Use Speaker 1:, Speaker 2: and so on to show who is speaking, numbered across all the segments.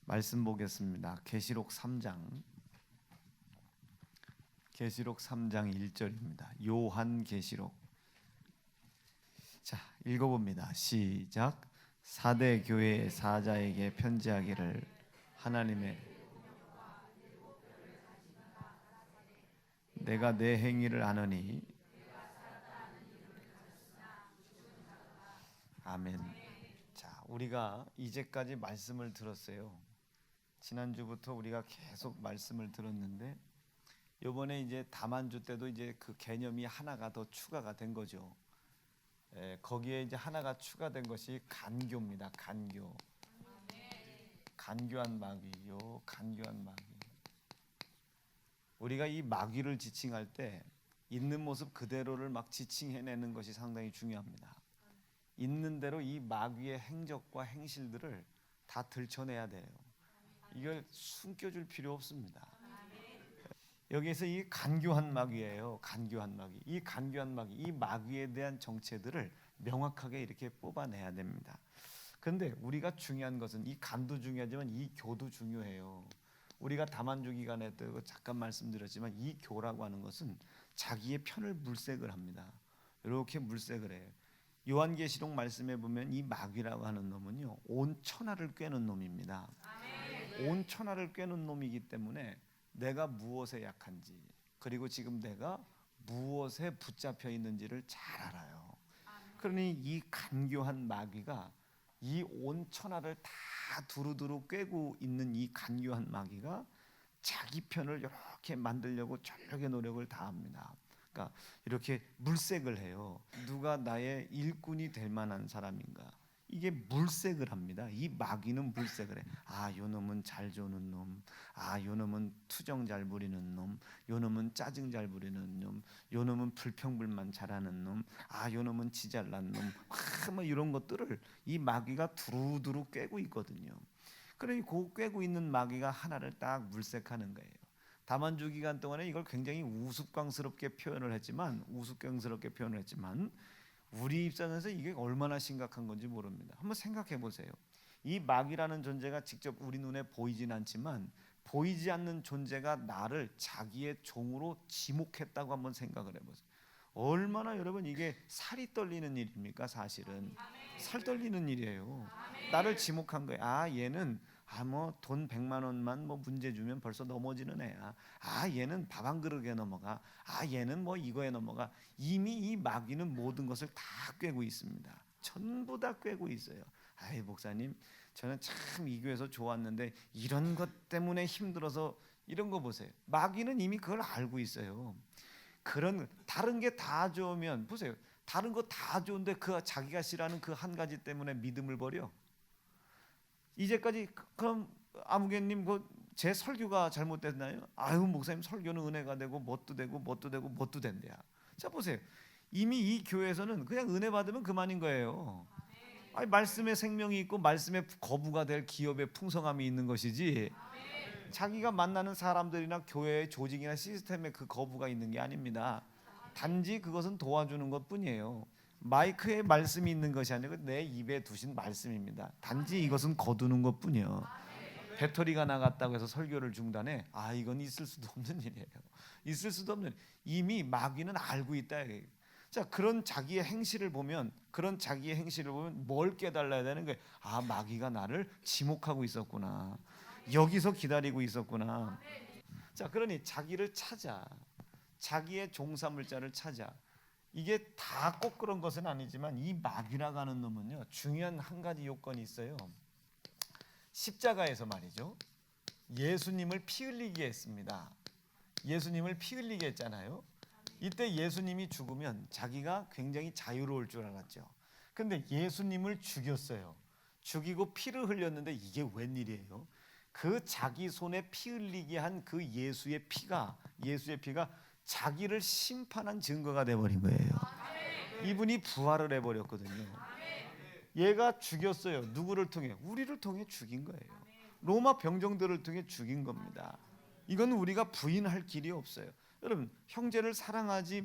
Speaker 1: 말씀 보겠습니다. 계시록 3장 1절입니다. 요한계시록. 자, 읽어봅니다. 시작. 사대 교회의 사자에게 편지하기를 하나님의 내가 내 행위를 아노니. 아멘. 자, 우리가 이제까지 말씀을 들었어요. 지난주부터 우리가 계속 말씀을 들었는데 이번에 이제 다만주 때도 이제 그 개념이 하나가 더 추가가 된 거죠. 거기에 이제 하나가 추가된 것이 간교입니다. 간교. 간교한 마귀요. 간교한 마귀. 우리가 이 마귀를 지칭할 때 있는 모습 그대로를 막 지칭해내는 것이 상당히 중요합니다. 있는 대로 이 마귀의 행적과 행실들을 다 들춰내야 돼요. 이걸 숨겨줄 필요 없습니다. 여기에서 이 간교한 마귀예요. 간교한 마귀. 이 간교한 마귀, 이 마귀에 대한 정체들을 명확하게 이렇게 뽑아내야 됩니다. 그런데 우리가 중요한 것은 이 간도 중요하지만 이 교도 중요해요. 우리가 다만주 기간에 또 잠깐 말씀드렸지만 이 교라고 하는 것은 자기의 편을 물색을 합니다. 이렇게 물색을 해요. 요한계시록 말씀에 보면 이 마귀라고 하는 놈은요, 온 천하를 꿰는 놈입니다. 온 천하를 꿰는 놈이기 때문에 내가 무엇에 약한지, 그리고 지금 내가 무엇에 붙잡혀 있는지를 잘 알아요. 그러니 이 간교한 마귀가 이 온 천하를 다 두루두루 꿰고 있는 이 간교한 마귀가 자기 편을 이렇게 만들려고 전력의 노력을 다합니다. 그러니까 이렇게 물색을 해요. 누가 나의 일꾼이 될 만한 사람인가? 이게 물색을 합니다. 이 마귀는 물색을 해. 아, 요 놈은 잘 조는 놈. 아, 요 놈은 투정 잘 부리는 놈. 요 놈은 짜증 잘 부리는 놈. 요 놈은 불평불만 잘하는 놈. 아, 요 놈은 지잘난 놈. 뭐 이런 것들을 이 마귀가 두루두루 꿰고 있거든요. 그러니 그 꿰고 있는 마귀가 하나를 딱 물색하는 거예요. 다만주 기간 동안에 이걸 굉장히 우스꽝스럽게 표현을 했지만 우리 입장에서 이게 얼마나 심각한 건지 모릅니다. 한번 생각해 보세요. 이 마귀라는 존재가 직접 우리 눈에 보이진 않지만 보이지 않는 존재가 나를 자기의 종으로 지목했다고 한번 생각을 해보세요. 얼마나 여러분 이게 살이 떨리는 일입니까? 사실은 살 떨리는 일이에요. 나를 지목한 거예요. 아, 얘는 뭐 돈 100만 원만 뭐 문제 주면 벌써 넘어지는 애야. 아, 얘는 밥 한 그릇에 넘어가. 아, 얘는 뭐 이거에 넘어가. 이미 이 마귀는 모든 것을 다 꿰고 있습니다. 전부 다 꿰고 있어요. 아이, 목사님, 저는 참 이 교회에서 좋았는데 이런 것 때문에 힘들어서 이런 거 보세요. 마귀는 이미 그걸 알고 있어요. 그런 다른 게 다 좋으면 보세요. 다른 거 다 좋은데 그 자기가 싫어하는 그 한 가지 때문에 믿음을 버려. 이제까지 그럼 아무개님 제 설교가 잘못됐나요? 아유, 목사님 설교는 은혜가 되고 뭣도 된대야. 자, 보세요. 이미 이 교회에서는 그냥 은혜 받으면 그만인 거예요. 아니, 말씀에 생명이 있고 말씀에 거부가 될 기업의 풍성함이 있는 것이지 자기가 만나는 사람들이나 교회의 조직이나 시스템에 그 거부가 있는 게 아닙니다. 단지 그것은 도와주는 것뿐이에요. 마이크에 말씀이 있는 것이 아니고 내 입에 두신 말씀입니다. 단지 이것은 거두는 것뿐이요. 배터리가 나갔다고 해서 설교를 중단해? 아, 이건 있을 수도 없는 일이에요. 있을 수도 없는. 이미 마귀는 알고 있다. 자, 그런 자기의 행실을 보면 뭘 깨달아야 되는 거예요? 아, 마귀가 나를 지목하고 있었구나. 여기서 기다리고 있었구나. 자, 그러니 자기를 찾아. 자기의 종사물자를 찾아. 이게 다 꼭 그런 것은 아니지만 이 마귀라고 하는 놈은요, 중요한 한 가지 요건이 있어요. 십자가에서 말이죠, 예수님을 피 흘리게 했습니다. 예수님을 피 흘리게 했잖아요. 이때 예수님이 죽으면 자기가 굉장히 자유로울 줄 알았죠. 근데 예수님을 죽였어요. 죽이고 피를 흘렸는데 이게 웬일이에요? 그 자기 손에 피 흘리게 한 그 예수의 피가 자기를 심판한 증거가 돼버린 거예요. 이분이 부활을 해버렸거든요. 얘가 죽였어요. 누구를 통해? 우리를 통해 죽인 거예요. 로마 병정들을 통해 죽인 겁니다. 이건 우리가 부인할 길이 없어요. 여러분, 형제를 살아가지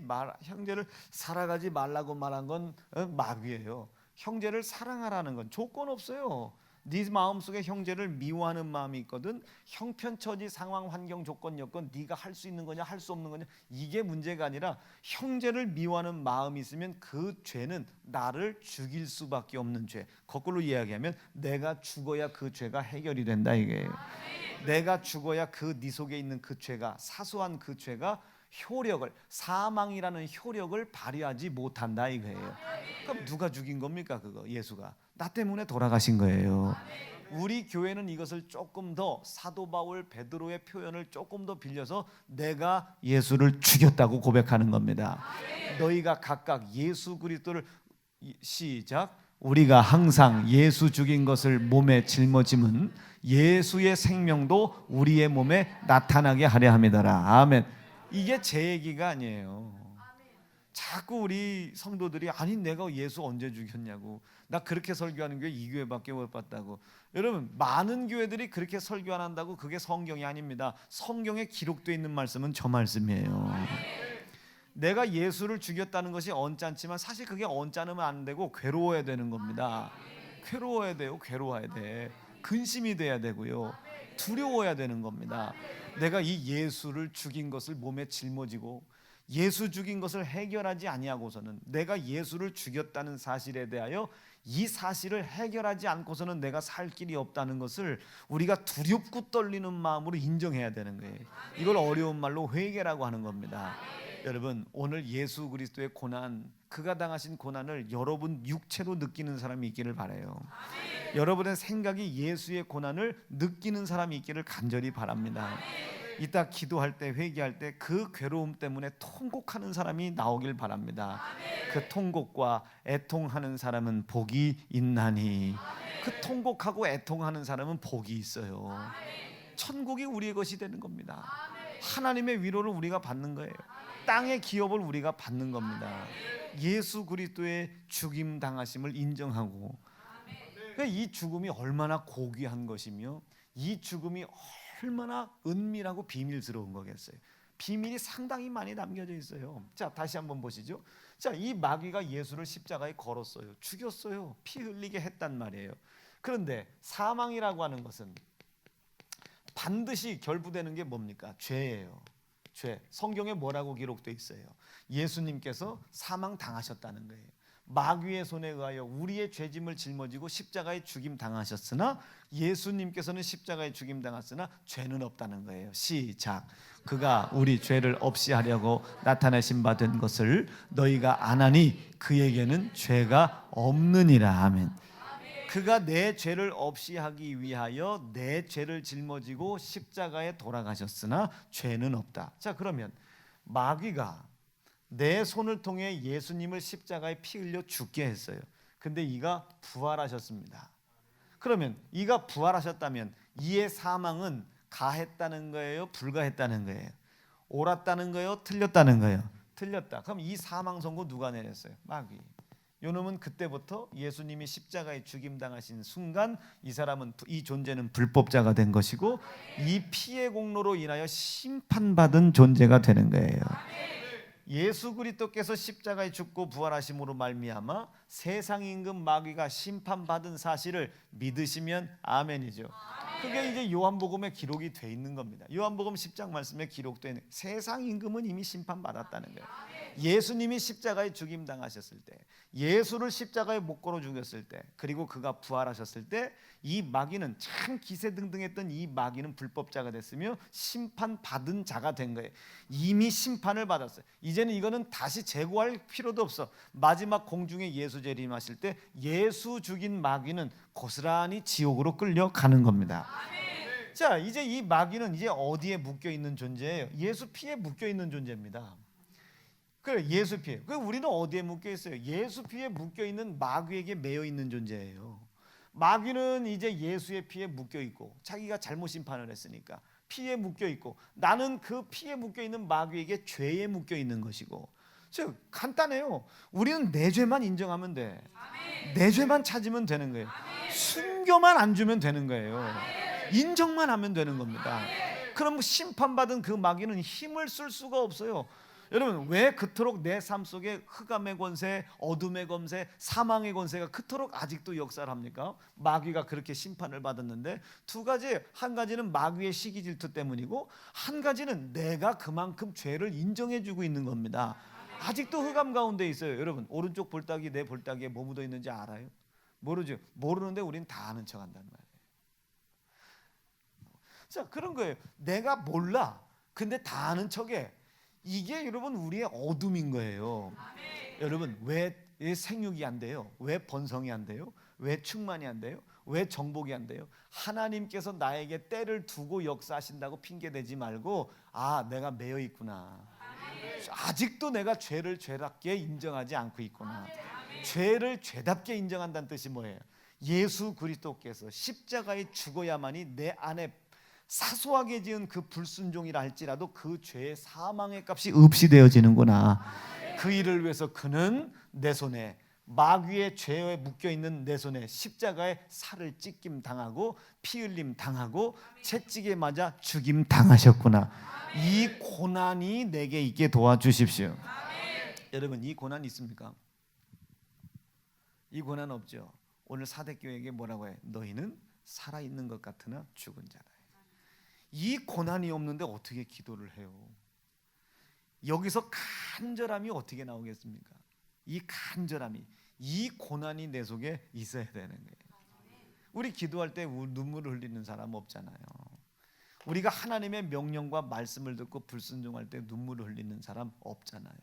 Speaker 1: 말라고 말한 건 마귀예요. 형제를 사랑하라는 건 조건 없어요. 네 마음속에 형제를 미워하는 마음이 있거든. 형편처지 상황 환경 조건 여건 네가 할 수 있는 거냐 할 수 없는 거냐 이게 문제가 아니라 형제를 미워하는 마음이 있으면 그 죄는 나를 죽일 수밖에 없는 죄. 거꾸로 이야기하면 내가 죽어야 그 죄가 해결이 된다 이게요. 내가 죽어야 그 네 속에 있는 그 죄가 사소한 그 죄가 효력을 사망이라는 효력을 발휘하지 못한다 이거예요. 그럼 누가 죽인 겁니까? 그거 예수가 나 때문에 돌아가신 거예요. 우리 교회는 이것을 조금 더 사도 바울 베드로의 표현을 조금 더 빌려서 내가 예수를 죽였다고 고백하는 겁니다. 너희가 각각 예수 그리스도를 시작 우리가 항상 예수 죽인 것을 몸에 짊어짐은 예수의 생명도 우리의 몸에 나타나게 하려 함이더라. 아멘. 이게 제 얘기가 아니에요. 자꾸 우리 성도들이 아니 내가 예수 언제 죽였냐고 나 그렇게 설교하는 교회 이 교회밖에 못 봤다고. 여러분 많은 교회들이 그렇게 설교 안 한다고 그게 성경이 아닙니다. 성경에 기록되어 있는 말씀은 저 말씀이에요. 내가 예수를 죽였다는 것이 언짢지만 사실 그게 언짢으면 안 되고 괴로워야 되는 겁니다. 괴로워야 돼요. 괴로워야 돼. 근심이 돼야 되고요. 두려워야 되는 겁니다. 내가 이 예수를 죽인 것을 몸에 짊어지고 예수 죽인 것을 해결하지 아니하고서는 내가 예수를 죽였다는 사실에 대하여 이 사실을 해결하지 않고서는 내가 살 길이 없다는 것을 우리가 두렵고 떨리는 마음으로 인정해야 되는 거예요. 이걸 어려운 말로 회개라고 하는 겁니다. 여러분 오늘 예수 그리스도의 고난 그가 당하신 고난을 여러분 육체로 느끼는 사람이 있기를 바라요. 여러분의 생각이 예수의 고난을 느끼는 사람이 있기를 간절히 바랍니다. 이따 기도할 때 회개할 때 그 괴로움 때문에 통곡하는 사람이 나오길 바랍니다. 그 통곡과 애통하는 사람은 복이 있나니 그 통곡하고 애통하는 사람은 복이 있어요. 천국이 우리의 것이 되는 겁니다. 하나님의 위로를 우리가 받는 거예요. 땅의 기업을 우리가 받는 겁니다. 예수 그리스도의 죽임 당하심을 인정하고 이 죽음이 얼마나 고귀한 것이며 이 죽음이 얼마나 은밀하고 비밀스러운 거겠어요. 비밀이 상당히 많이 담겨져 있어요. 자 다시 한번 보시죠. 자, 이 마귀가 예수를 십자가에 걸었어요. 죽였어요. 피 흘리게 했단 말이에요. 그런데 사망이라고 하는 것은 반드시 결부되는 게 뭡니까? 죄예요. 죄. 성경에 뭐라고 기록되어 있어요? 예수님께서 사망 당하셨다는 거예요. 마귀의 손에 의하여 우리의 죄짐을 짊어지고 십자가에 죽임 당하셨으나 예수님께서는 십자가에 죽임 당했으나 죄는 없다는 거예요. 시작. 그가 우리 죄를 없이 하려고 나타내신 바 된 것을 너희가 아나니 그에게는 죄가 없느니라. 아멘. 그가 내 죄를 없이 하기 위하여 내 죄를 짊어지고 십자가에 돌아가셨으나 죄는 없다. 자, 그러면 마귀가 내 손을 통해 예수님을 십자가에 피 흘려 죽게 했어요. 근데 이가 부활하셨습니다. 그러면 이가 부활하셨다면 이의 사망은 가했다는 거예요? 불가했다는 거예요? 옳았다는 거예요? 틀렸다는 거예요? 틀렸다. 그럼 이 사망 선고 누가 내렸어요? 마귀. 요놈은 그때부터 예수님이 십자가에 죽임당하신 순간 이 사람은 이 존재는 불법자가 된 것이고 이 피의 공로로 인하여 심판받은 존재가 되는 거예요. 예수 그리스도께서 십자가에 죽고 부활하심으로 말미암아 세상 임금 마귀가 심판받은 사실을 믿으시면 아멘이죠. 그게 이제 요한복음에 기록이 돼 있는 겁니다. 요한복음 10장 말씀에 기록된 세상 임금은 이미 심판받았다는 거예요. 예수님이 십자가에 죽임 당하셨을 때, 예수를 십자가에 못 걸어 죽였을 때, 그리고 그가 부활하셨을 때 이 마귀는 참 기세등등했던 이 마귀는 불법자가 됐으며 심판받은 자가 된 거예요. 이미 심판을 받았어요. 이제는 이거는 다시 재고할 필요도 없어. 마지막 공중에 예수 재림하실 때 예수 죽인 마귀는 고스란히 지옥으로 끌려가는 겁니다. 자, 이제 이 마귀는 이제 어디에 묶여 있는 존재예요? 예수 피에 묶여 있는 존재입니다. 그래, 예수 피에. 그 우리는 어디에 묶여 있어요? 예수 피에 묶여 있는 마귀에게 매여 있는 존재예요. 마귀는 이제 예수의 피에 묶여 있고 자기가 잘못 심판을 했으니까 피에 묶여 있고 나는 그 피에 묶여 있는 마귀에게 죄에 묶여 있는 것이고. 즉 간단해요. 우리는 내 죄만 인정하면 돼. 내 죄만 찾으면 되는 거예요. 순교만 안 주면 되는 거예요. 인정만 하면 되는 겁니다. 그럼 심판받은 그 마귀는 힘을 쓸 수가 없어요. 여러분, 왜 그토록 내 삶 속에 흑암의 권세, 어둠의 권세, 사망의 권세가 그토록 아직도 역사를 합니까? 마귀가 그렇게 심판을 받았는데 두 가지, 한 가지는 마귀의 시기 질투 때문이고 한 가지는 내가 그만큼 죄를 인정해주고 있는 겁니다. 아직도 흑암 가운데 있어요. 여러분, 오른쪽 볼따기 내 볼따기에 뭐 묻어 있는지 알아요? 모르죠. 모르는데 우린 다 아는 척 한단 말이에요. 자, 그런 거예요. 내가 몰라. 근데 다 아는 척해. 이게 여러분 우리의 어둠인 거예요. 여러분, 왜 생육이 안 돼요? 왜 번성이 안 돼요? 왜 충만이 안 돼요? 왜 정복이 안 돼요? 하나님께서 나에게 때를 두고 역사하신다고 핑계대지 말고, 아, 내가 매여 있구나. 아직도 내가 죄를 죄답게 인정하지 않고 있구나. 죄를 죄답게 인정한다는 뜻이 뭐예요? 예수 그리스도께서 십자가에 죽어야만이 내 안에 사소하게 지은 그 불순종이라 할지라도 그 죄의 사망의 값이 없이 되어지는구나. 그 일을 위해서 그는 내 손에, 마귀의 죄에 묶여있는 내 손에 십자가에 살을 찢김 당하고 피 흘림 당하고 채찍에 맞아 죽임 당하셨구나. 이 고난이 내게 있게 도와주십시오. 여러분, 이 고난 있습니까? 이 고난 없죠. 오늘 사대교회에게 뭐라고 해? 너희는 살아있는 것 같으나 죽은 자라. 이 고난이 없는데 어떻게 기도를 해요? 여기서 간절함이 어떻게 나오겠습니까? 이 간절함이, 이 고난이 내 속에 있어야 되는 거예요. 우리 기도할 때 눈물을 흘리는 사람 없잖아요. 우리가 하나님의 명령과 말씀을 듣고 불순종할 때 눈물을 흘리는 사람 없잖아요.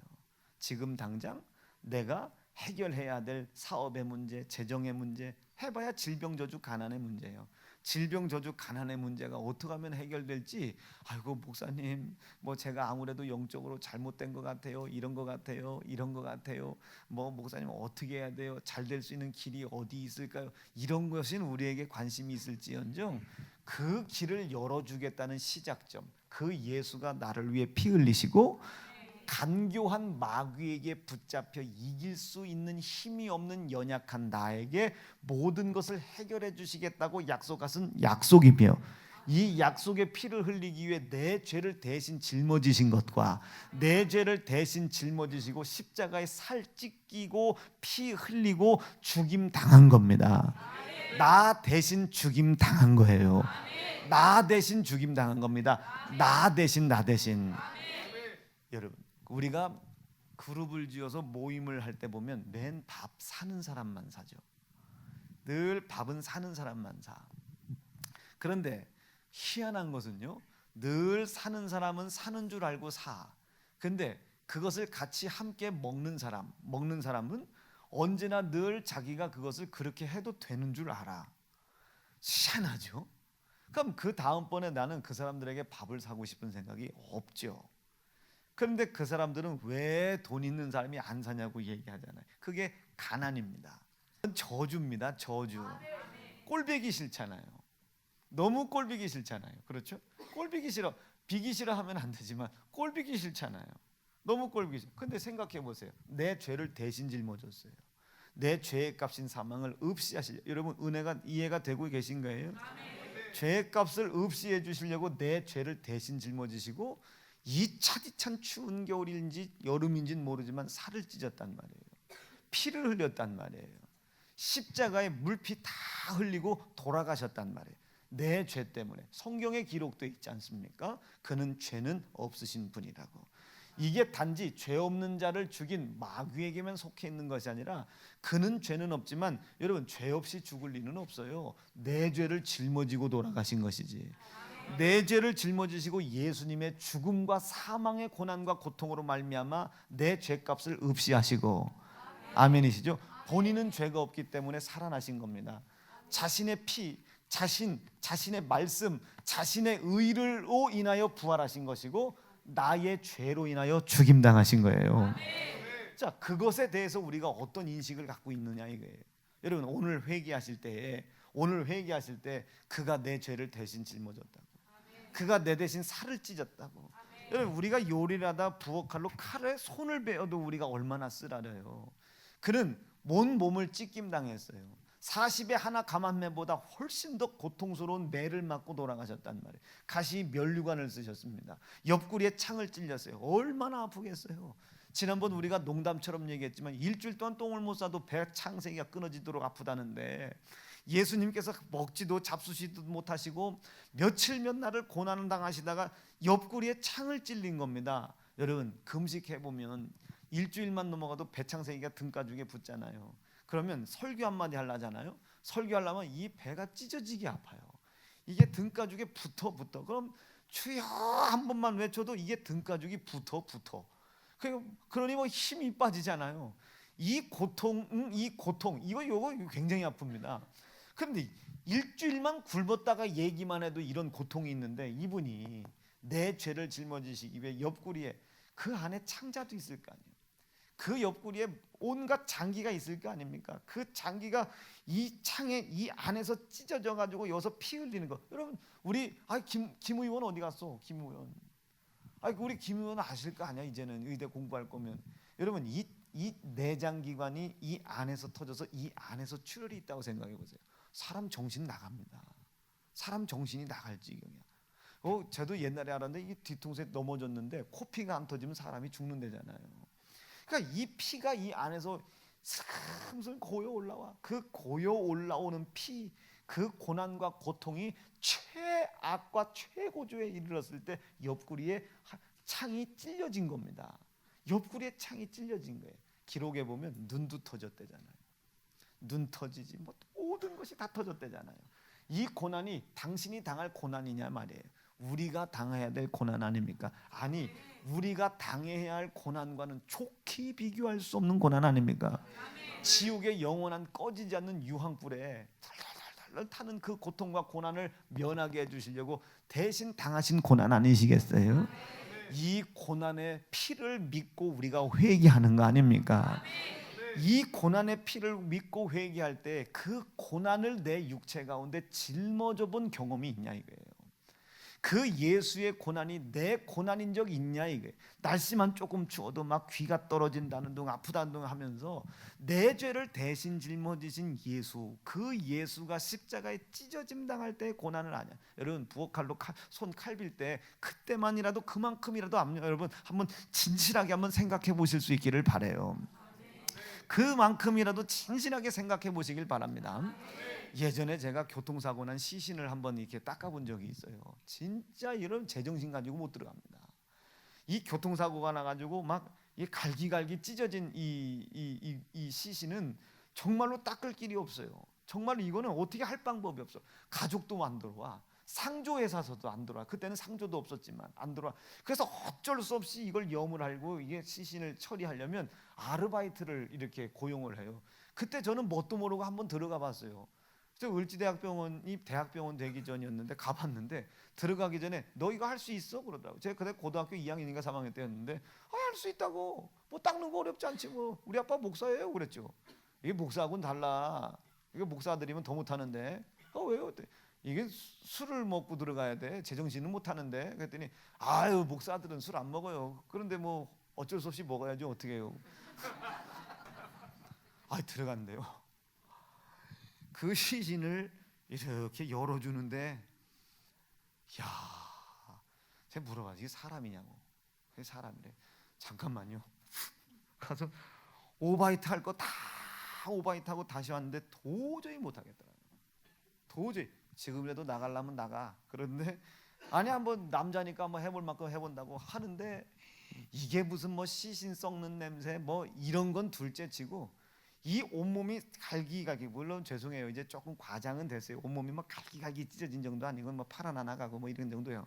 Speaker 1: 지금 당장 내가 해결해야 될 사업의 문제, 재정의 문제, 해봐야 질병 저주 가난의 문제예요. 질병 저주 가난의 문제가 어떻게 하면 해결될지, 아이고 목사님, 뭐 제가 아무래도 영적으로 잘못된 것 같아요, 이런 것 같아요, 이런 것 같아요, 뭐 목사님 어떻게 해야 돼요, 잘 될 수 있는 길이 어디 있을까요? 이런 것은 우리에게 관심이 있을지언정 그 길을 열어주겠다는 시작점, 그 예수가 나를 위해 피 흘리시고 간교한 마귀에게 붙잡혀 이길 수 있는 힘이 없는 연약한 나에게 모든 것을 해결해 주시겠다고 약속하신 약속이며, 이 약속의 피를 흘리기 위해 내 죄를 대신 짊어지신 것과 내 죄를 대신 짊어지시고 십자가에 살 찢기고 피 흘리고 죽임 당한 겁니다. 나 대신 죽임 당한 거예요. 나 대신 죽임 당한 겁니다. 나 대신. 여러분, 우리가 그룹을 지어서 모임을 할 때 보면 맨 밥 사는 사람만 사죠. 늘 밥은 사는 사람만 사. 그런데 희한한 것은요, 늘 사는 사람은 사는 줄 알고 사. 근데 그것을 같이 함께 먹는 사람은 언제나 늘 자기가 그것을 그렇게 해도 되는 줄 알아. 희한하죠? 그럼 그 다음번에 나는 그 사람들에게 밥을 사고 싶은 생각이 없죠. 그런데 그 사람들은 왜 돈 있는 사람이 안 사냐고 얘기하잖아요. 그게 가난입니다. 저주입니다. 저주. 꼴보기 싫잖아요. 너무 꼴보기 싫잖아요. 그렇죠? 꼴보기 싫어. 비기 싫어 하면 안 되지만 꼴보기 싫잖아요. 너무 꼴보기 싫어. 근데 생각해 보세요. 내 죄를 대신 짊어졌어요. 내 죄의 값인 사망을 없이 하시려. 여러분, 은혜가 이해가 되고 계신 거예요? 죄의 값을 없이 해주시려고 내 죄를 대신 짊어지시고 이 차디찬 추운 겨울인지 여름인지는 모르지만 살을 찢었단 말이에요. 피를 흘렸단 말이에요. 십자가에 물피 다 흘리고 돌아가셨단 말이에요. 내 죄 때문에. 성경에 기록되어 있지 않습니까? 그는 죄는 없으신 분이라고. 이게 단지 죄 없는 자를 죽인 마귀에게만 속해 있는 것이 아니라 그는 죄는 없지만 여러분, 죄 없이 죽을 리는 없어요. 내 죄를 짊어지고 돌아가신 것이지. 내 죄를 짊어지시고 예수님의 죽음과 사망의 고난과 고통으로 말미암아 내 죄값을 없이 하시고, 아멘이시죠? 본인은 죄가 없기 때문에 살아나신 겁니다. 자신의 피, 자신의 말씀, 자신의 의로 인하여 부활하신 것이고 나의 죄로 인하여 죽임당하신 거예요. 자, 그것에 대해서 우리가 어떤 인식을 갖고 있느냐 이거예요. 여러분, 오늘 회개하실 때 그가 내 죄를 대신 짊어졌다고, 그가 내 대신 살을 찢었다고. 여러분, 우리가 요리를 하다 부엌칼로 칼에 손을 베어도 우리가 얼마나 쓰라려요. 그는 몸을 찢김 당했어요. 40에 하나 감한 매보다 훨씬 더 고통스러운 매를 맞고 돌아가셨단 말이에요. 가시 면류관을 쓰셨습니다. 옆구리에 창을 찔렸어요. 얼마나 아프겠어요. 지난번 우리가 농담처럼 얘기했지만 일주일 동안 똥을 못 싸도 배 창세기가 끊어지도록 아프다는데, 예수님께서 먹지도 잡수시도 못하시고 며칠 몇 날을 고난을 당하시다가 옆구리에 창을 찔린 겁니다. 여러분, 금식해보면 일주일만 넘어가도 배창세기가 등가죽에 붙잖아요. 그러면 설교 한마디 하려잖아요. 설교하려면 이 배가 찢어지게 아파요. 이게 등가죽에 붙어. 그럼 주여 한 번만 외쳐도 이게 등가죽이 붙어. 그러니 뭐 힘이 빠지잖아요. 이 고통 이거 굉장히 아픕니다. 그런데 일주일만 굶었다가 얘기만 해도 이런 고통이 있는데, 이분이 내 죄를 짊어지시기 위해 옆구리에, 그 안에 창자도 있을 거 아니에요. 그 옆구리에 온갖 장기가 있을 거 아닙니까? 그 장기가 이 창에 이 안에서 찢어져 가지고 여기서 피 흘리는 거. 여러분, 우리 김 의원 어디 갔어? 김 의원. 우리 김 의원 아실 거 아니야? 이제는 의대 공부할 거면. 여러분, 이 내장기관이 이 안에서 터져서 이 안에서 출혈이 있다고 생각해 보세요. 사람 정신 나갑니다. 사람 정신이 나갈 지경이야. 저도 옛날에 알았는데, 이게 뒤통수에 넘어졌는데 코피가 안 터지면 사람이 죽는다잖아요. 그러니까 이 피가 이 안에서 슬슬 고여 올라와. 그 고여 올라오는 피, 그 고난과 고통이 최악과 최고조에 이르렀을 때 옆구리에 창이 찔려진 겁니다. 옆구리에 창이 찔려진 거예요. 기록에 보면 눈도 터졌대잖아요. 눈 터지지 뭐 모든 것이 다 터졌대잖아요. 이 고난이 당신이 당할 고난이냐 말이에요. 우리가 당해야 될 고난 아닙니까? 아니, 우리가 당해야 할 고난과는 좋게 비교할 수 없는 고난 아닙니까? 지옥의 영원한 꺼지지 않는 유황불에 달달 타는 그 고통과 고난을 면하게 해주시려고 대신 당하신 고난 아니시겠어요? 이 고난의 피를 믿고 우리가 회개하는 거 아닙니까? 이 고난의 피를 믿고 회개할 때 그 고난을 내 육체 가운데 짊어져 본 경험이 있냐 이거예요. 그 예수의 고난이 내 고난인 적 있냐 이게. 날씨만 조금 추워도 막 귀가 떨어진다는 둥 아프다는 둥 하면서 내 죄를 대신 짊어지신 예수, 그 예수가 십자가에 찢어짐 당할 때의 고난을 아냐. 여러분, 부엌칼로 손 칼빌 때 그때만이라도 그만큼이라도 여러분 한번 진실하게 한번 생각해 보실 수 있기를 바라요. 그만큼이라도 진실하게 생각해 보시길 바랍니다. 예전에 제가 교통사고 난 시신을 한번 이렇게 닦아본 적이 있어요. 진짜 이런 제정신 가지고 못 들어갑니다. 이 교통사고가 나가지고 막 이 갈기갈기 찢어진 이 시신은 정말로 닦을 길이 없어요. 정말로 이거는 어떻게 할 방법이 없어. 가족도 안 들어와. 상조회사서도 안 들어와. 그때는 상조도 없었지만 안 들어와. 그래서 어쩔 수 없이 이걸 염을 알고 이게 시신을 처리하려면 아르바이트를 이렇게 고용을 해요. 그때 저는 뭣도 모르고 한번 들어가 봤어요. 을지대학병원이 대학병원 되기 전이었는데 가봤는데, 들어가기 전에 너 이거 할 수 있어? 그러더라고. 제가 그때 고등학교 2학년인가 3학년 때였는데 할 수 있다고. 뭐 닦는 거 어렵지 않지 뭐. 우리 아빠 목사예요 그랬죠. 이게 목사하고는 달라. 이게 목사들이면 더 못하는데. 왜요? 이게 술을 먹고 들어가야 돼. 제정신은 못하는데. 그랬더니 아유, 목사들은 술 안 먹어요. 그런데 뭐 어쩔 수 없이 먹어야죠. 어떻게 해요. 들어간대요. 그 시신을 이렇게 열어주는데, 야, 제가 물어봐서 이게 사람이냐고. 그게 사람이래. 잠깐만요. 가서 오바이트 할 거 다 오바이트 하고 다시 왔는데 도저히 못하겠더라고요. 도저히. 지금이라도 나가려면 나가. 그런데 아니, 한번 남자니까 한번 해볼 만큼 해본다고 하는데, 이게 무슨 뭐 시신 썩는 냄새 뭐 이런 건 둘째치고, 이 온몸이 갈기갈기, 물론 죄송해요, 이제 조금 과장은 됐어요. 온몸이 막 갈기갈기 찢어진 정도 아니고 뭐 팔 하나 나가고 뭐 이런 정도예요.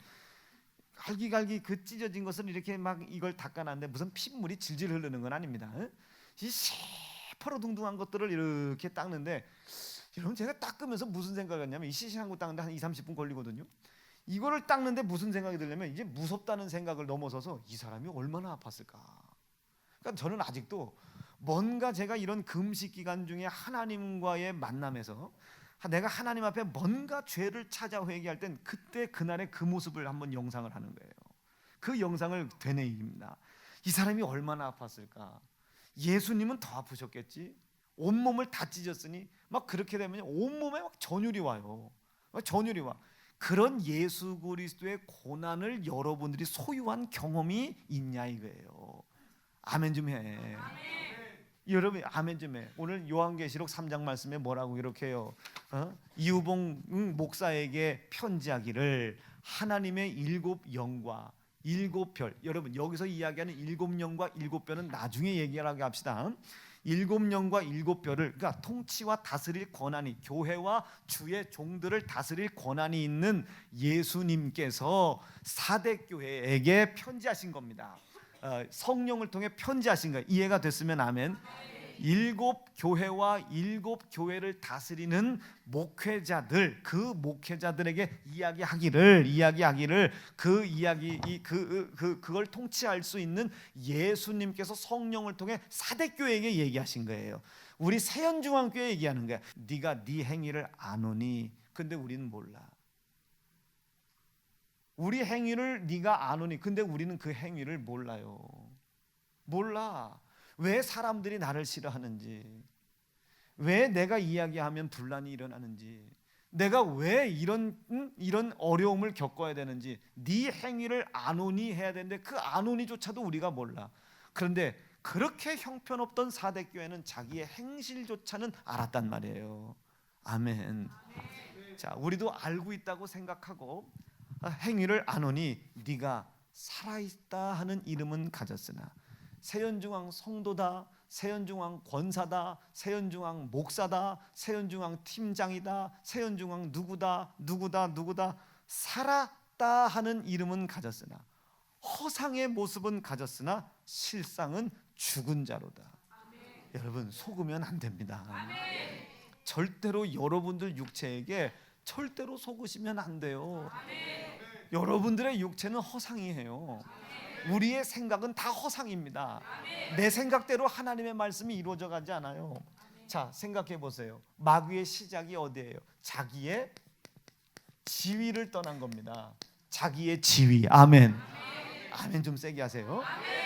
Speaker 1: 갈기갈기 그 찢어진 것을 이렇게 막 이걸 닦아놨는데 무슨 핏물이 질질 흐르는 건 아닙니다. 이 새파로둥둥한 것들을 이렇게 닦는데, 여러분, 제가 닦으면서 무슨 생각을 했냐면, 이 시신 한 거 닦는데 한 2-30분 걸리거든요. 이거를 닦는데 무슨 생각이 들냐면, 이제 무섭다는 생각을 넘어서서 이 사람이 얼마나 아팠을까. 그러니까 저는 아직도 뭔가 제가 이런 금식 기간 중에 하나님과의 만남에서 내가 하나님 앞에 뭔가 죄를 찾아 회개할 땐 그때 그날의 그 모습을 한번 영상을 하는 거예요. 그 영상을 되뇌입니다. 이 사람이 얼마나 아팠을까. 예수님은 더 아프셨겠지. 온몸을 다 찢었으니 막 그렇게 되면 온몸에 막 전율이 와요. 막 전율이 와. 그런 예수 그리스도의 고난을 여러분들이 소유한 경험이 있냐 이거예요. 아멘 좀 해. 여러분 아멘 좀 해. 오늘 요한계시록 3장 말씀에 뭐라고 이렇게 해요. 이우봉 목사에게 편지하기를 하나님의 7영과 7별. 여러분 여기서 이야기하는 7영과 7별은 나중에 얘기하게 합시다. 7영과 7별을 그러니까 통치와 다스릴 권한이, 교회와 주의 종들을 다스릴 권한이 있는 예수님께서 사대 교회에게 편지하신 겁니다. 성령을 통해 편지하신 거예요. 이해가 됐으면 아멘. 7교회와 7교회를 다스리는 목회자들, 그 목회자들에게 이야기하기를 그 이야기 그걸 통치할 수 있는 예수님께서 성령을 통해 사대교회에게 얘기하신 거예요. 우리 세연중앙교회 얘기하는 거야. 네가 네 행위를 아노니, 근데 우리는 몰라. 우리 행위를 네가 아노니, 근데 우리는 그 행위를 몰라요. 몰라. 왜 사람들이 나를 싫어하는지, 왜 내가 이야기하면 분란이 일어나는지, 내가 왜 이런 어려움을 겪어야 되는지, 네 행위를 아노니 해야 되는데 그 아노니조차도 우리가 몰라. 그런데 그렇게 형편없던 사대교회는 자기의 행실조차는 알았단 말이에요. 아멘. 자, 우리도 알고 있다고 생각하고 행위를 아노니 네가 살아있다 하는 이름은 가졌으나 세연중앙 성도다, 세연중앙 권사다, 세연중앙 목사다, 세연중앙 팀장이다, 세연중앙 누구다 살았다 하는 이름은 가졌으나 허상의 모습은 가졌으나 실상은 죽은 자로다. 여러분 속으면 안 됩니다. 절대로 여러분들 육체에게 절대로 속으시면 안 돼요. 여러분들의 육체는 허상이에요. 우리의 생각은 다 허상입니다. 내 생각대로 하나님의 말씀이 이루어져 가지 않아요. 자, 생각해 보세요. 마귀의 시작이 어디예요? 자기의 지위를 떠난 겁니다. 자기의 지위. 아멘. 아멘 좀 세게 하세요.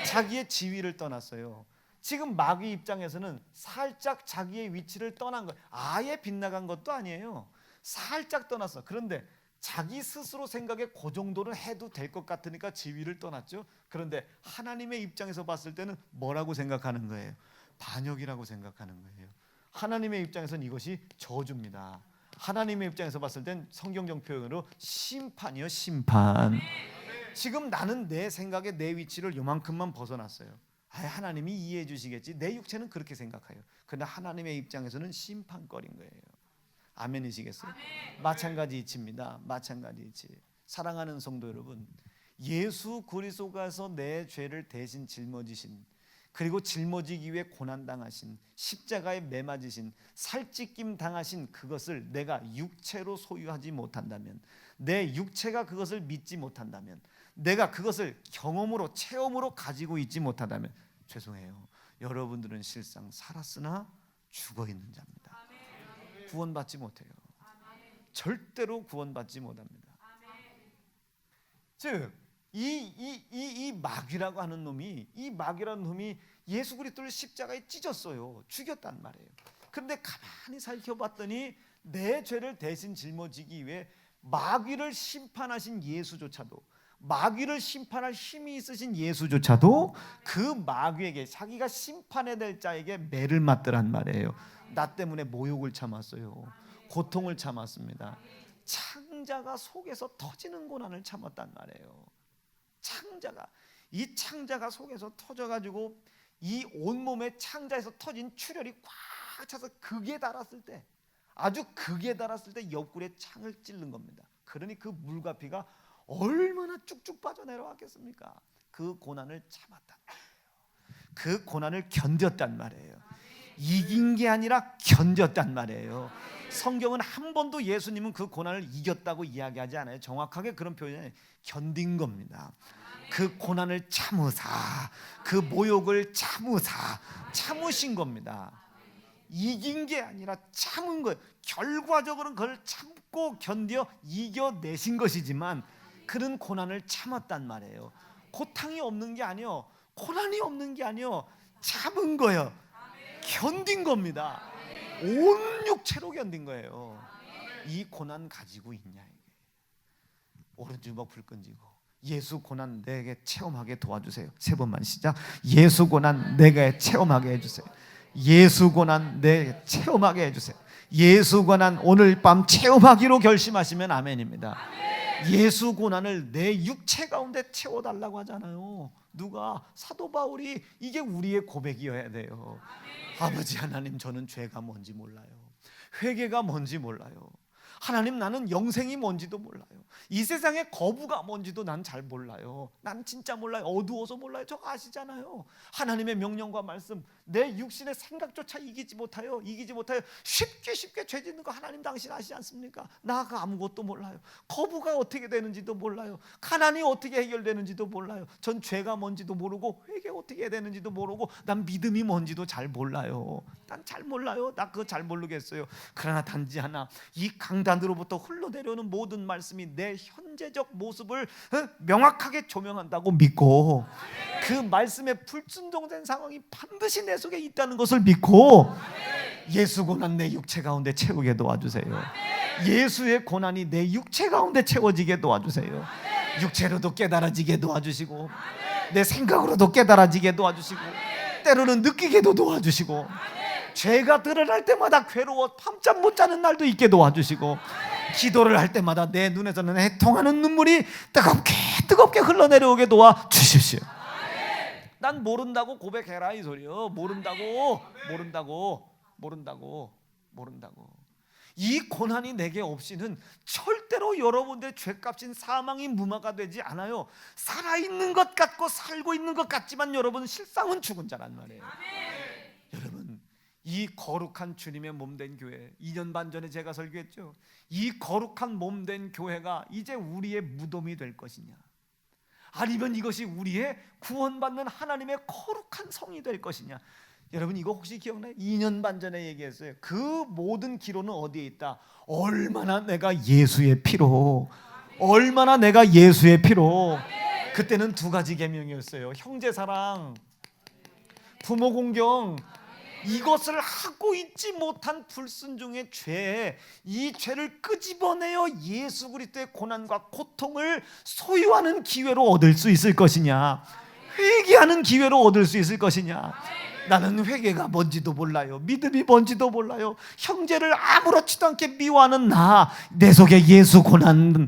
Speaker 1: 자기의 지위를 떠났어요. 지금 마귀 입장에서는 살짝 자기의 위치를 떠난 거예요. 아예 빗나간 것도 아니에요. 살짝 떠났어. 그런데 자기 스스로 생각에 그 정도는 해도 될 것 같으니까 지위를 떠났죠. 그런데 하나님의 입장에서 봤을 때는 뭐라고 생각하는 거예요? 반역이라고 생각하는 거예요. 하나님의 입장에서는 이것이 저주입니다. 하나님의 입장에서 봤을 땐 성경적 표현으로 심판이요, 심판. 지금 나는 내 생각에 내 위치를 요만큼만 벗어났어요. 하나님이 이해해 주시겠지. 내 육체는 그렇게 생각해요. 그런데 하나님의 입장에서는 심판거리인 거예요. 아멘이시겠어요? 아멘. 마찬가지 이치입니다. 마찬가지 이치. 사랑하는 성도 여러분, 예수 그리스도께서 내 죄를 대신 짊어지신, 그리고 짊어지기 위해 고난당하신, 십자가에 매맞으신, 살찢김 당하신 그것을 내가 육체로 소유하지 못한다면, 내 육체가 그것을 믿지 못한다면, 내가 그것을 경험으로 체험으로 가지고 있지 못한다면 죄송해요. 여러분들은 실상 살았으나 죽어있는 자입니다. 구원받지 못해요. 절대로 구원받지 못합니다. 즉 이 마귀라고 하는 놈이, 이 마귀라는 놈이 예수 그리스도를 십자가에 찢었어요. 죽였단 말이에요. 그런데 가만히 살펴봤더니 내 죄를 대신 짊어지기 위해 마귀를 심판하신 예수조차도, 마귀를 심판할 힘이 있으신 예수조차도 그 마귀에게, 자기가 심판해야 될 자에게 매를 맞더란 말이에요. 나 때문에 모욕을 참았어요. 고통을 참았습니다. 창자가 속에서 터지는 고난을 참았단 말이에요. 이 창자가 속에서 터져가지고 이 온몸에 창자에서 터진 출혈이 꽉 차서 극에 달았을 때, 아주 극에 달았을 때 옆구리에 창을 찔른 겁니다. 그러니 그 물과 피가 얼마나 쭉쭉 빠져내려왔겠습니까? 그 고난을 참았단 말이에요. 그 고난을 견뎠단 말이에요. 이긴 게 아니라 견뎠단 말이에요. 성경은 한 번도 예수님은 그 고난을 이겼다고 이야기하지 않아요. 정확하게 그런 표현이 견딘 겁니다. 그 고난을 참으사, 그 모욕을 참으신 겁니다. 이긴 게 아니라 참은 거예요. 결과적으로는 그걸 참고 견뎌 이겨내신 것이지만 그런 고난을 참았단 말이에요. 고통이 없는 게 아니요, 고난이 없는 게 아니요, 참은 거예요. 견딘 겁니다. 온 육체로 견딘 거예요. 이 고난 가지고 있냐 이게. 오른주먹 불 끈지고 예수 고난 내게 체험하게 도와주세요. 3번만 시작. 예수 고난 내게 체험하게 해주세요. 예수 고난 내게 체험하게 해주세요. 예수 고난 오늘 밤 체험하기로 결심하시면 아멘입니다. 예수 고난을 내 육체 가운데 채워달라고 하잖아요. 누가? 사도 바울이. 이게 우리의 고백이어야 돼요. 아버지 하나님, 저는 죄가 뭔지 몰라요. 회개가 뭔지 몰라요. 하나님, 나는 영생이 뭔지도 몰라요. 이 세상의 거부가 뭔지도 난 잘 몰라요. 난 진짜 몰라요. 어두워서 몰라요. 저 아시잖아요. 하나님의 명령과 말씀, 내 육신의 생각조차 이기지 못하여 쉽게 죄 짓는 거 하나님 당신 아시지 않습니까? 나가 아무것도 몰라요. 거부가 어떻게 되는지도 몰라요. 가난이 어떻게 해결되는지도 몰라요. 전 죄가 뭔지도 모르고 회개 어떻게 해야 되는지도 모르고 난 믿음이 뭔지도 잘 몰라요. 난 잘 몰라요. 나 그거 잘 모르겠어요. 그러나 단지 하나, 이 강단으로부터 흘러내려오는 모든 말씀이 내 현재적 모습을 명확하게 조명한다고 믿고, 그 말씀에 불순종된 상황이 반드시 내 속에 있다는 것을 믿고, 예수 고난 내 육체 가운데 채우게 도와주세요. 예수의 고난이 내 육체 가운데 채워지게 도와주세요. 육체로도 깨달아지게 도와주시고, 내 생각으로도 깨달아지게 도와주시고, 때로는 느끼게도 도와주시고, 죄가 드러날 때마다 괴로워 밤잠 못 자는 날도 있게 도와주시고, 기도를 할 때마다 내 눈에서는 애통하는 눈물이 뜨겁게 흘러내려오게 도와주십시오. 난 모른다고 고백해라 이 소리요. 모른다고. 이 고난이 내게 없이는 절대로 여러분들의 죄값인 사망이 무마가 되지 않아요. 살아있는 것 같고 살고 있는 것 같지만 여러분 실상은 죽은 자란 말이에요. 여러분, 이 거룩한 주님의 몸된 교회, 2년 반 전에 제가 설교했죠. 이 거룩한 몸된 교회가 이제 우리의 무덤이 될 것이냐, 아니면 이것이 우리의 구원받는 하나님의 거룩한 성이 될 것이냐. 여러분, 이거 혹시 기억나요? 2년 반 전에 얘기했어요. 그 모든 기로는 어디에 있다? 얼마나 내가 예수의 피로, 얼마나 내가 예수의 피로. 그때는 2가지 계명이었어요. 형제사랑, 부모 공경. 이것을 하고 있지 못한 불순종의 죄, 이 죄를 끄집어내어 예수 그리스도의 고난과 고통을 소유하는 기회로 얻을 수 있을 것이냐, 회개하는 기회로 얻을 수 있을 것이냐. 나는 회개가 뭔지도 몰라요. 믿음이 뭔지도 몰라요. 형제를 아무렇지도 않게 미워하는 나, 내 속에 예수 고난,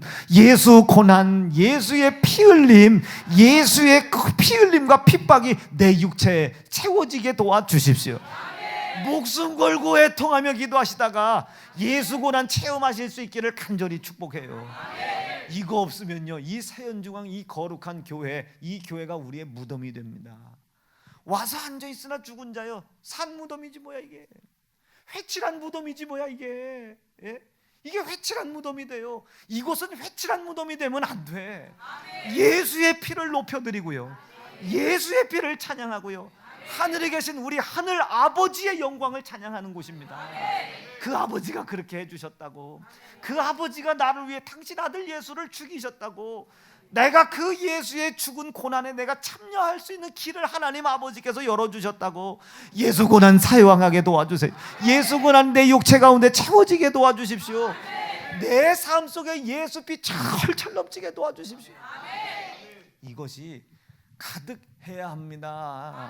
Speaker 1: 예수의 피 흘림, 예수의 피 흘림과 핍박이 내 육체에 채워지게 도와주십시오. 목숨 걸고 애통하며 기도하시다가 예수 고난 체험하실 수 있기를 간절히 축복해요. 이거 없으면요, 이 세연중앙, 이 거룩한 교회, 이 교회가 우리의 무덤이 됩니다. 와서 앉아있으나 죽은 자여, 산 무덤이지 뭐야 이게. 회칠한 무덤이지 뭐야 이게. 예? 이게 회칠한 무덤이 돼요. 이곳은 회칠한 무덤이 되면 안 돼. 예수의 피를 높여드리고요, 예수의 피를 찬양하고요, 하늘에 계신 우리 하늘 아버지의 영광을 찬양하는 곳입니다. 그 아버지가 그렇게 해주셨다고, 그 아버지가 나를 위해 당신 아들 예수를 죽이셨다고, 내가 그 예수의 죽은 고난에 내가 참여할 수 있는 길을 하나님 아버지께서 열어주셨다고. 예수 고난 사용하게 도와주세요. 예수 고난 내 육체 가운데 채워지게 도와주십시오. 내 삶 속에 예수 피 철철 넘치게 도와주십시오. 이것이 가득해야 합니다.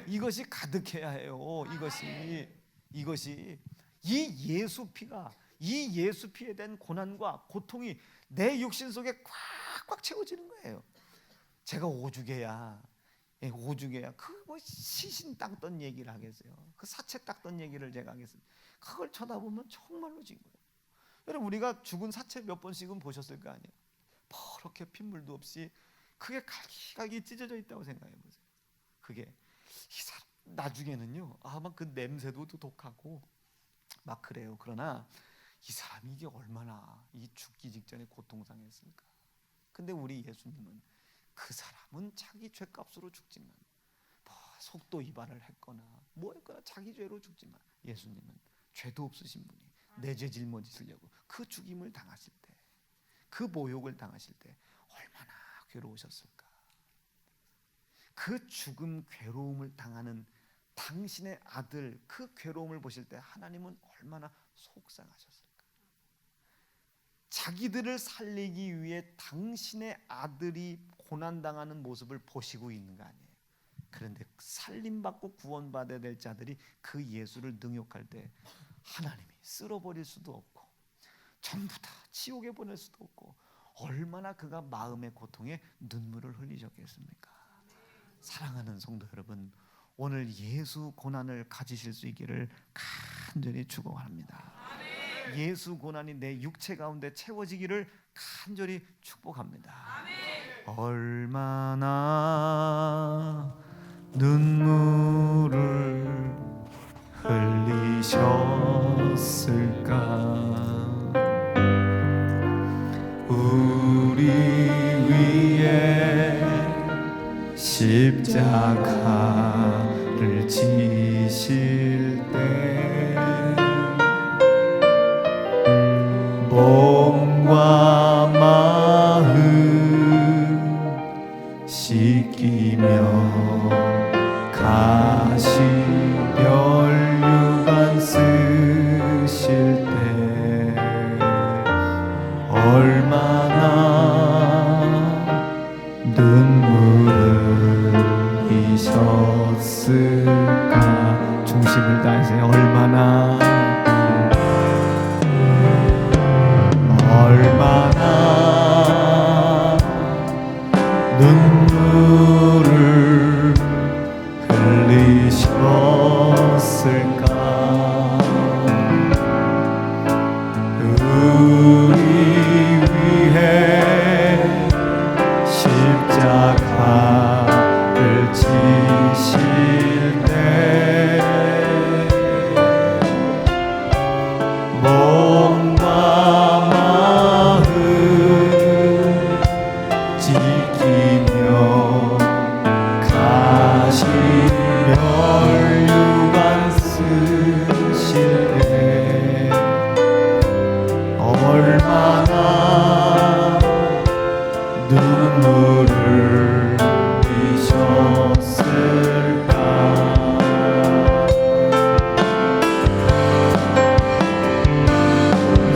Speaker 1: 이것이 가득해야 해요. 이것이 이 예수 피가, 이 예수 피에 대한 고난과 고통이 내 육신 속에 꽉꽉 채워지는 거예요. 제가 오죽해야 그 뭐 시신 닦던 얘기를 하겠어요. 그 사체 닦던 얘기를 제가 하겠습니다. 그걸 쳐다보면 정말로 진 거예요. 여러분, 우리가 죽은 사체 몇 번씩은 보셨을 거 아니에요. 퍼렇게 핏물도 없이 그게 갈기갈기 찢어져 있다고 생각해 보세요. 그게 이 사람 나중에는요, 아마 그 냄새도 독하고 막 그래요. 그러나 이 사람이 이게 얼마나 이 죽기 직전에 고통상했을까. 근데 우리 예수님은, 그 사람은 자기 죄값으로 죽지만, 뭐 속도 위반을 했거나 뭐 했거나 자기 죄로 죽지만, 예수님은 죄도 없으신 분이 내 죄 짊어지시려고 그 죽임을 당하실 때, 그 모욕을 당하실 때 얼마나 괴로우셨을까. 그 죽음 괴로움을 당하는 당신의 아들 그 괴로움을 보실 때 하나님은 얼마나 속상하셨을까? 자기들을 살리기 위해 당신의 아들이 고난당하는 모습을 보시고 있는 거 아니에요. 그런데 살림받고 구원받아야 될 자들이 그 예수를 능욕할 때 하나님이 쓸어버릴 수도 없고 전부 다 지옥에 보낼 수도 없고 얼마나 그가 마음의 고통에 눈물을 흘리셨겠습니까? 사랑하는 성도 여러분, 오늘 예수 고난을 가지실 수 있기를 간절히 축복합니다. 예수 고난이 내 육체 가운데 채워지기를 간절히 축복합니다. 얼마나 눈물을 흘리셨을까? 우리 위에 십자가를 지실 때 몸과 마음 씻기며 가시별 유관 쓰실 때 얼마나 눈물을 흘리셨을까? 중심을 다해서 얼마나 눈물을 흘리셨을까? 우리 위해 십자가를 지실 때 몸과 마음 지키며 가시별 유관 쓰실 때 얼마나 눈물을 흘리셨을까?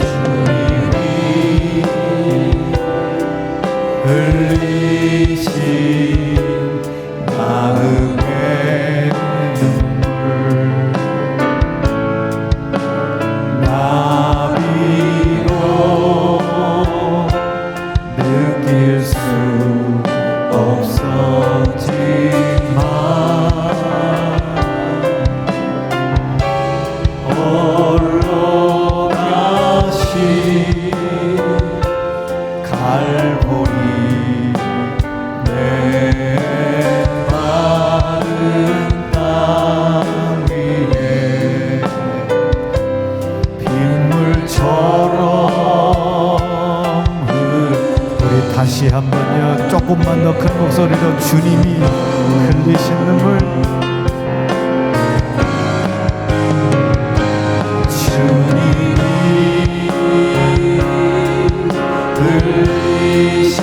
Speaker 1: 주님이 흘리신 마음의 눈물 나비로 느낄 수 없었지만 홀로 가신 갈보리 내 마른 땅 위에 빗물처럼 우리 다시 한번요 조금만 더 큰 목소리로 주님이 흘리신 눈물 주님이 흘리신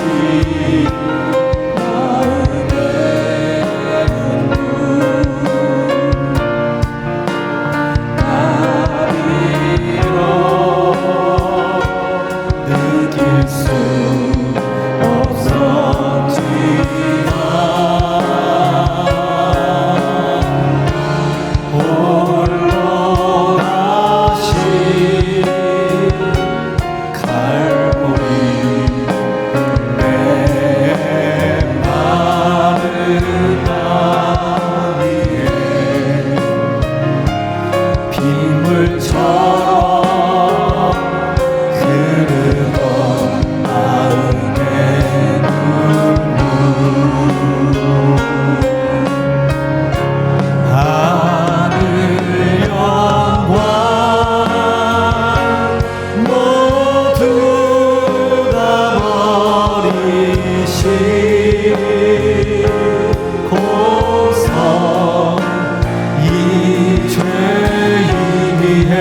Speaker 1: 느낄 수 없었지만 홀로 가신 갈보리 내 마른 땅 위에 빗물처럼 흐르던 마음의 눈물 하늘 영광 모두 다 버리신 고성 이 죄인 위해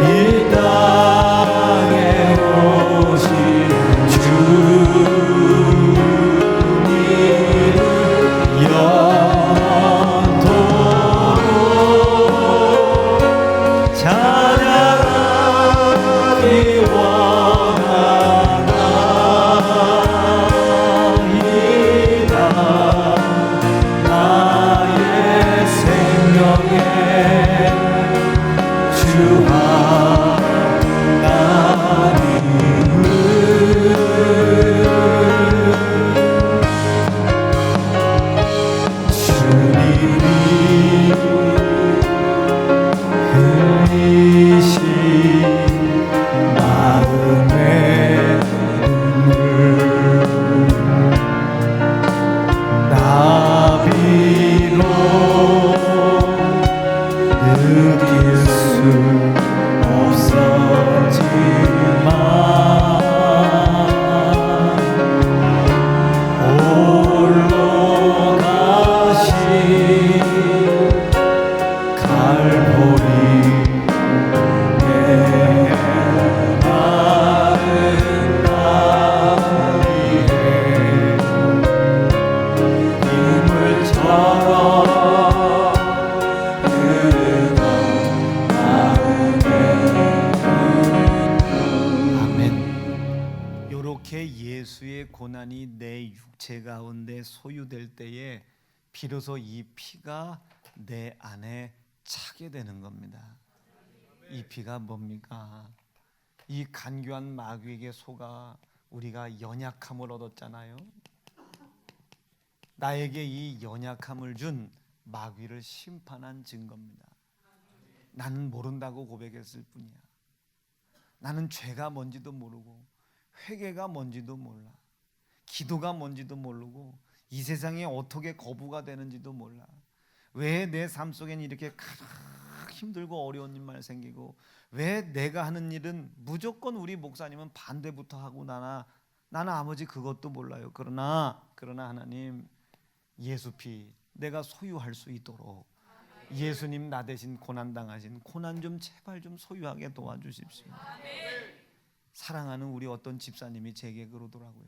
Speaker 1: 이 땅에 오신 주님을 영원히 이렇게 예수의 고난이 내 육체 가운데 소유될 때에 비로소 이 피가 내 안에 차게 되는 겁니다. 이 피가 뭡니까? 이 간교한 마귀에게 속아 우리가 연약함을 얻었잖아요. 나에게 이 연약함을 준 마귀를 심판한 증거입니다. 나는 모른다고 고백했을 뿐이야. 나는 죄가 뭔지도 모르고 회개가 뭔지도 몰라. 기도가 뭔지도 모르고 이 세상에 어떻게 거부가 되는지도 몰라. 왜 내 삶 속엔 이렇게 힘들고 어려운 일만 생기고 왜 내가 하는 일은 무조건 우리 목사님은 반대부터 하고 나는 아버지 그것도 몰라요. 그러나 하나님 예수 피 내가 소유할 수 있도록 예수님 나 대신 고난당하신 고난 좀 제발 좀 소유하게 도와주십시오. 사랑하는 우리 어떤 집사님이 제게 그러더라고요.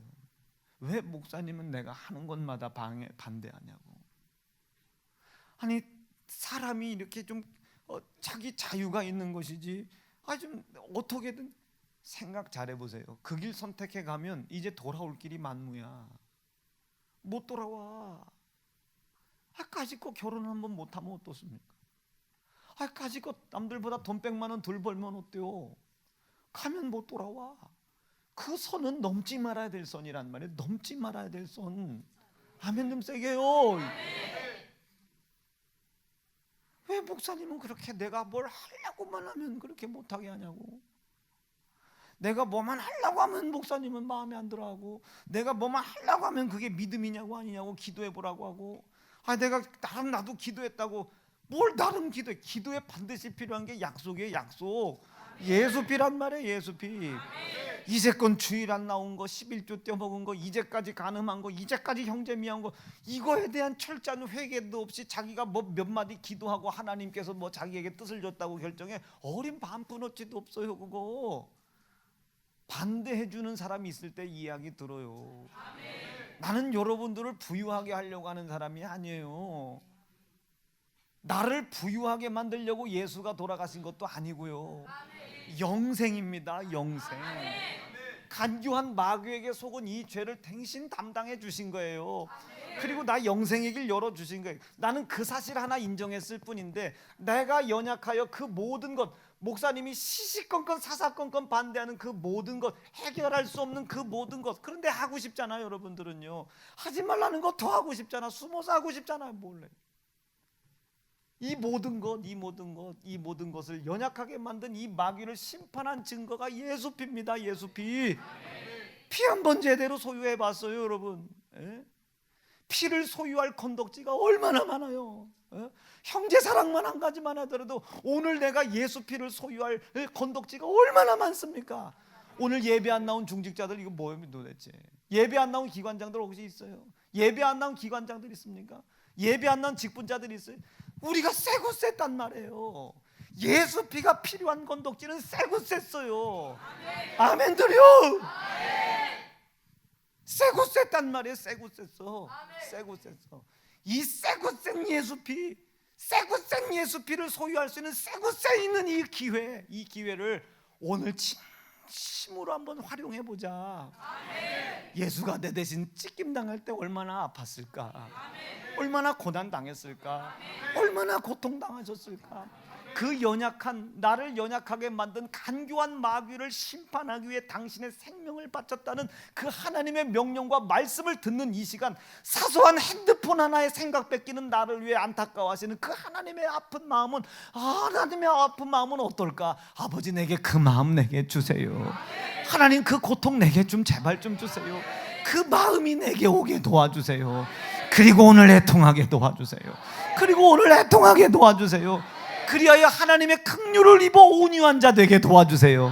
Speaker 1: 왜 목사님은 내가 하는 것마다 반대하냐고. 아니 사람이 이렇게 좀 자기 자유가 있는 것이지 좀 어떻게든 생각 잘해보세요. 그 길 선택해 가면 이제 돌아올 길이 만무야. 못 돌아와. 까짓거 결혼 한번 못하면 어떻습니까? 까짓거 남들보다 돈 100만 원 덜 벌면 어때요? 가면 못 돌아와. 그 선은 넘지 말아야 될 선이란 말이에요. 넘지 말아야 될 선. 아멘 좀 세게요. 왜 목사님은 그렇게 내가 뭘 하려고만 하면 그렇게 못하게 하냐고. 내가 뭐만 하려고 하면 목사님은 마음에 안 들어하고 내가 뭐만 하려고 하면 그게 믿음이냐고 아니냐고 기도해보라고 하고 내가 나름 나도 기도했다고 뭘 나름 기도해. 기도에 반드시 필요한 게 약속이에요. 약속. 예수피란 말이에요. 예수피. 이제껏 주일 안 나온 거 11조 떼먹은 거 이제까지 간음한 거 이제까지 형제 미워한 거 이거에 대한 철저한 회개도 없이 자기가 뭐 몇 마디 기도하고 하나님께서 뭐 자기에게 뜻을 줬다고 결정해. 어린 반푼어치도 없어요. 그거 반대해 주는 사람이 있을 때 이야기 들어요. 나는 여러분들을 부유하게 하려고 하는 사람이 아니에요. 나를 부유하게 만들려고 예수가 돌아가신 것도 아니고요. 영생입니다. 영생. 간교한 마귀에게 속은 이 죄를 대신 담당해 주신 거예요. 그리고 나 영생의 길 열어주신 거예요. 나는 그 사실 하나 인정했을 뿐인데 내가 연약하여 그 모든 것 목사님이 시시건건 사사건건 반대하는 그 모든 것 해결할 수 없는 그 모든 것 그런데 하고 싶잖아요. 여러분들은요 하지 말라는 거 더 하고 싶잖아. 숨어서 하고 싶잖아요. 몰래 이 모든 것을 연약하게 만든 이 마귀를 심판한 증거가 예수피입니다. 예수피. 피 한 번 제대로 소유해 봤어요, 여러분? 피를 소유할 건덕지가 얼마나 많아요. 형제 사랑만 한 가지만 하더라도 오늘 내가 예수 피를 소유할 건덕지가 얼마나 많습니까? 오늘 예배 안 나온 중직자들 이거 뭐예요 도대체? 예배 안 나온 기관장들 혹시 있어요? 예배 안 나온 기관장들 있습니까? 예배 안 나온 직분자들이 있어요? 우리가 세고 셌단 말이에요. 예수 피가 필요한 건덕지는 세고 셌어요. 아멘 드려. 세고 셌단 말이에요. 세고 셌어. 세고 셌어. 이 세고 센 예수 피, 세고 센 예수 피를 소유할 수 있는 세고 세 있는 이 기회를 오늘 진심으로 한번 활용해 보자. 예수가 내 대신 찢김 당할 때 얼마나 아팠을까? 얼마나 고난 당했을까? 얼마나 고통 당하셨을까? 그 연약한 나를 연약하게 만든 간교한 마귀를 심판하기 위해 당신의 생명을 바쳤다는 그 하나님의 명령과 말씀을 듣는 이 시간 사소한 핸드폰 하나에 생각 뺏기는 나를 위해 안타까워하시는 그 하나님의 아픈 마음은 하나님의 아픈 마음은 어떨까? 아버지 내게 그 마음 내게 주세요. 하나님 그 고통 내게 좀 제발 좀 주세요. 그 마음이 내게 오게 도와주세요. 그리고 오늘 애통하게 도와주세요. 그리고 오늘 애통하게 도와주세요. 그리하여 하나님의 긍휼을 입어 온유한 자 되게 도와주세요.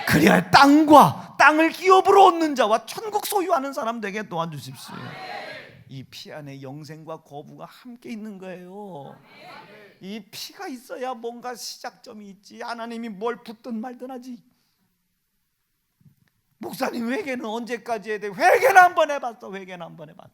Speaker 1: 그리하여 땅을 기업으로 얻는 자와 천국 소유하는 사람 되게 도와주십시오. 이 피 안에 영생과 거부가 함께 있는 거예요. 이 피가 있어야 뭔가 시작점이 있지. 하나님이 뭘 붙든 말든 하지. 목사님 회개는 언제까지 해야 돼? 회개는 한번 해봤어. 회개는 한번 해봤어.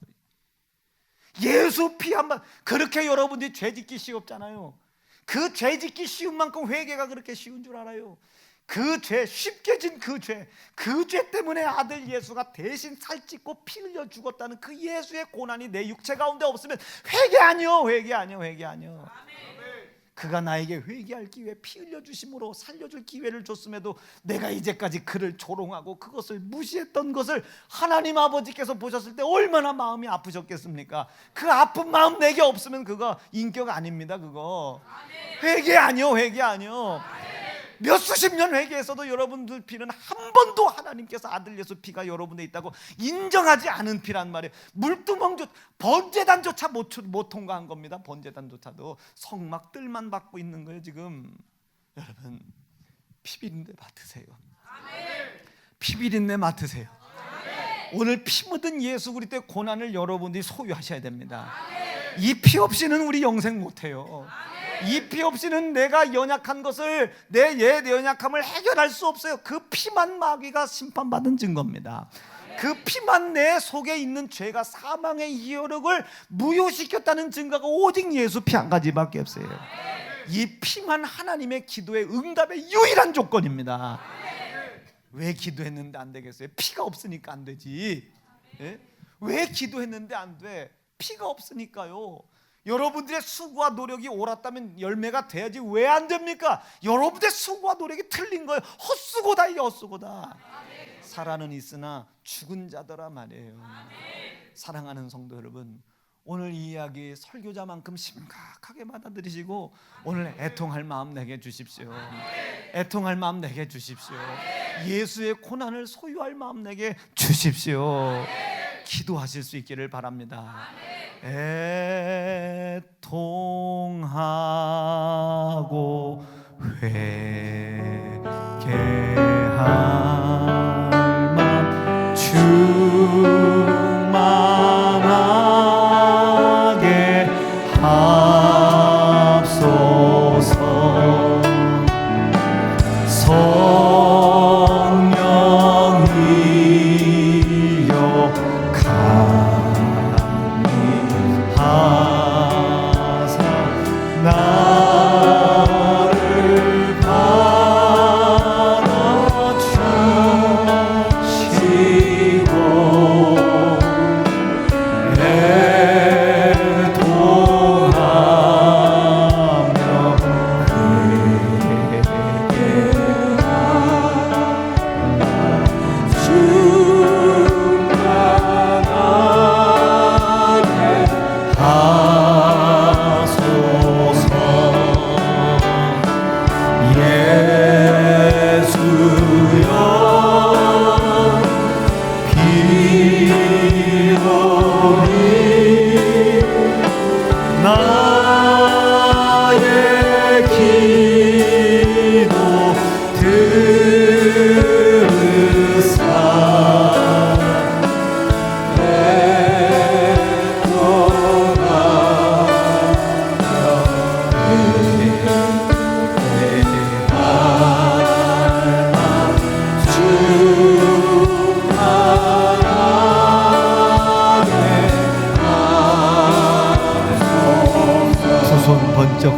Speaker 1: 예수 피 한번. 그렇게 여러분들이 죄짓기 쉬웠잖아요. 그 죄짓기 쉬운 만큼 회개가 그렇게 쉬운 줄 알아요. 그 죄, 쉽게 진 그 죄 때문에 아들 예수가 대신 살찌고 피 흘려 죽었다는 그 예수의 고난이 내 육체 가운데 없으면 회개 아니요, 회개 아니요, 회개 아니요. 그가 나에게 회개할 기회, 피 흘려 주심으로 살려줄 기회를 줬음에도 내가 이제까지 그를 조롱하고 그것을 무시했던 것을 하나님 아버지께서 보셨을 때 얼마나 마음이 아프셨겠습니까? 그 아픈 마음 내게 없으면 그거 인격 아닙니다. 그거 회개 아니요, 회개 아니요. 몇 수십 년 회개했어도 여러분들 피는 한 번도 하나님께서 아들 예수 피가 여러분에 있다고 인정하지 않은 피란 말이에요. 물두멍조 번제단조차 못 통과한 겁니다. 번제단조차도 성막들만 받고 있는 거예요. 지금 여러분 피비린내 맡으세요. 피비린내 맡으세요. 오늘 피 묻은 예수 그리스도의 고난을 여러분들이 소유하셔야 됩니다. 이 피 없이는 우리 영생 못해요. 이 피 없이는 내가 연약한 것을, 내 연약함을 해결할 수 없어요. 그 피만 마귀가 심판받은 증거입니다. 그 피만 내 속에 있는 죄가 사망의 이어력을 무효시켰다는 증거가 오직 예수 피 한 가지밖에 없어요. 이 피만 하나님의 기도의 응답의 유일한 조건입니다. 왜 기도했는데 안 되겠어요? 피가 없으니까 안 되지. 예? 왜 기도했는데 안 돼? 피가 없으니까요. 여러분들의 수고와 노력이 옳았다면 열매가 돼야지 왜 안 됩니까? 여러분들의 수고와 노력이 틀린 거예요. 헛수고다, 이게 헛수고다. 살아는 있으나 죽은 자더라 말이에요. 사랑하는 성도 여러분, 오늘 이 이야기 설교자만큼 심각하게 받아들이시고 오늘 애통할 마음 내게 주십시오. 애통할 마음 내게 주십시오. 예수의 고난을 소유할 마음 내게 주십시오. 기도하실 수 있기를 바랍니다. 애통하고 회개할 맘 충만하게 하옵소서. 성령이여 하사 나를 받아주시고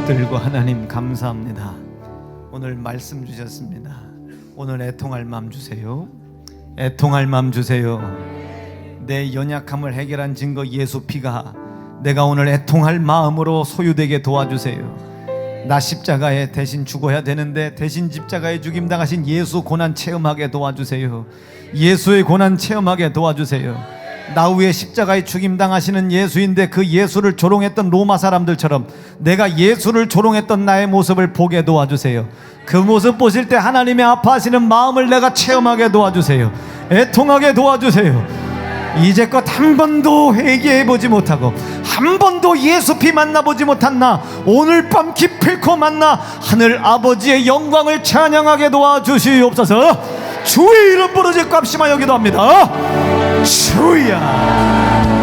Speaker 1: 들고 하나님 감사합니다. 오늘 말씀 주셨습니다. 오늘 애통할 마음 주세요. 애통할 마음 주세요. 내 연약함을 해결한 증거 예수 피가 내가 오늘 애통할 마음으로 소유되게 도와주세요. 나 십자가에 대신 죽어야 되는데 대신 십자가에 죽임당하신 예수 고난 체험하게 도와주세요. 예수의 고난 체험하게 도와주세요. 나 위에 십자가에 죽임당하시는 예수인데 그 예수를 조롱했던 로마 사람들처럼 내가 예수를 조롱했던 나의 모습을 보게 도와주세요. 그 모습 보실 때 하나님의 아파하시는 마음을 내가 체험하게 도와주세요. 애통하게 도와주세요. 이제껏 한 번도 회개해보지 못하고 한 번도 예수 피 만나보지 못한 나 오늘 밤 기필코 만나 하늘 아버지의 영광을 찬양하게 도와주시옵소서. 주의 이름 부르짖고 합심하여 기도합니다. 주야.